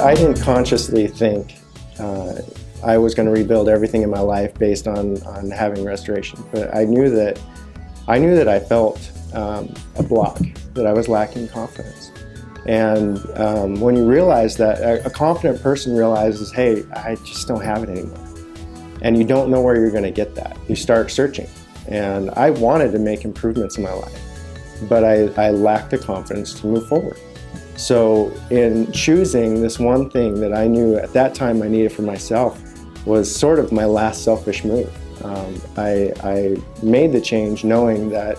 I didn't consciously think I was going to rebuild everything in my life based on having restoration, but I knew that I felt a block, that I was lacking confidence. And when you realize that, a confident person realizes, hey, I just don't have it anymore. And you don't know where you're going to get that. You start searching. And I wanted to make improvements in my life, but I lacked the confidence to move forward. So in choosing this one thing that I knew at that time I needed for myself was sort of my last selfish move. I made the change knowing that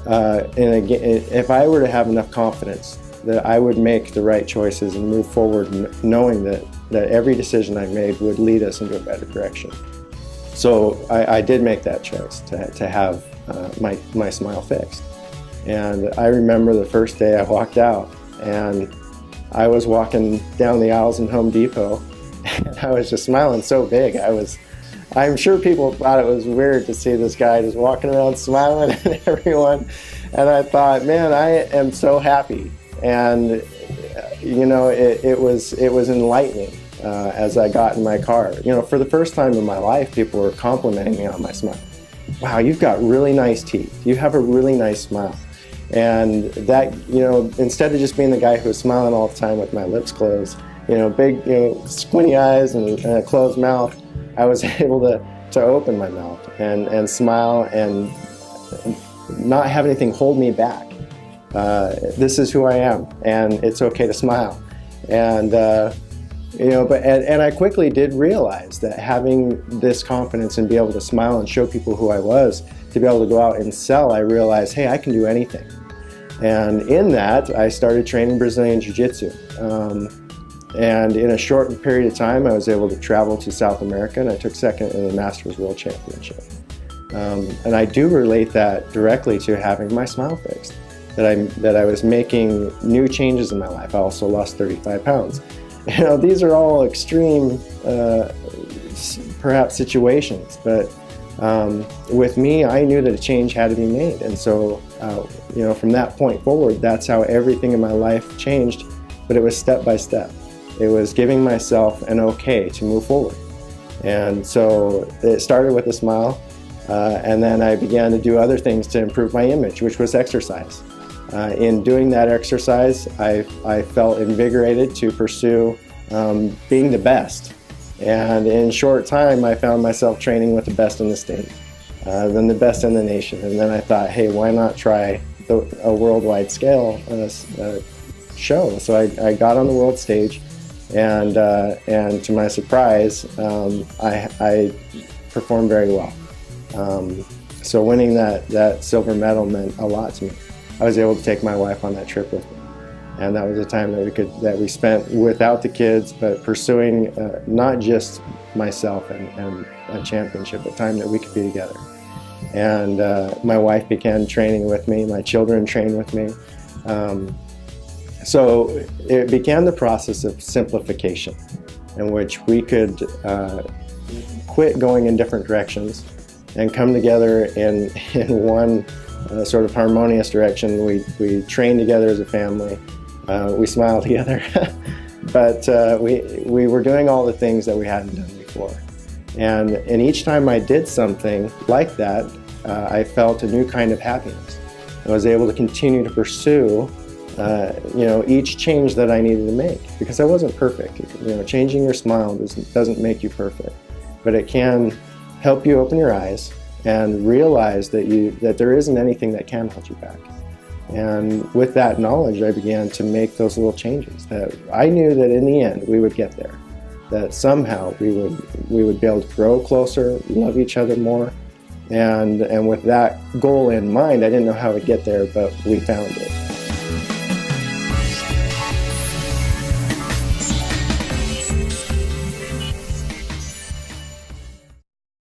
if I were to have enough confidence that I would make the right choices and move forward knowing that every decision I made would lead us into a better direction. So I did make that choice to have my smile fixed. And I remember the first day I walked out, and I was walking down the aisles in Home Depot, and I was just smiling so big. I'm sure people thought it was weird to see this guy just walking around smiling at everyone. And I thought, man, I am so happy. And you know, it was enlightening as I got in my car. You know, for the first time in my life, people were complimenting me on my smile. Wow, you've got really nice teeth. You have a really nice smile. And that, you know, instead of just being the guy who was smiling all the time with my lips closed, you know, big, you know, squinty eyes and a closed mouth, I was able to open my mouth and smile and not have anything hold me back. This is who I am, and it's okay to smile. And you know, and I quickly did realize that having this confidence and be able to smile and show people who I was, to be able to go out and sell, I realized, hey, I can do anything. And in that, I started training Brazilian Jiu-Jitsu. And in a short period of time, I was able to travel to South America, and I took second in the Masters World Championship. And I do relate that directly to having my smile fixed, that I was making new changes in my life. I also lost 35 pounds. You know, these are all extreme, perhaps, situations, but with me, I knew that a change had to be made. And so, you know, from that point forward, that's how everything in my life changed, but it was step by step. It was giving myself an okay to move forward. And so it started with a smile, and then I began to do other things to improve my image, which was exercise. In doing that exercise, I felt invigorated to pursue being the best. And in short time, I found myself training with the best in the state, then the best in the nation. And then I thought, hey, why not try a worldwide scale show? So I got on the world stage, and to my surprise, I performed very well. So winning that silver medal meant a lot to me. I was able to take my wife on that trip with me. And that was a time that we spent without the kids, but pursuing not just myself and a championship, but time that we could be together. And my wife began training with me, my children trained with me. So it began the process of simplification, in which we could quit going in different directions and come together in one sort of harmonious direction. We trained together as a family. We smiled together, but we were doing all the things that we hadn't done before. And each time I did something like that, I felt a new kind of happiness. I was able to continue to pursue you know, each change that I needed to make, because I wasn't perfect. You know, changing your smile doesn't make you perfect, but it can help you open your eyes and realize that there isn't anything that can hold you back. And with that knowledge, I began to make those little changes that I knew that in the end we would get there, that somehow we would be able to grow closer, love each other more, and with that goal in mind, I didn't know how we'd get there, but we found it.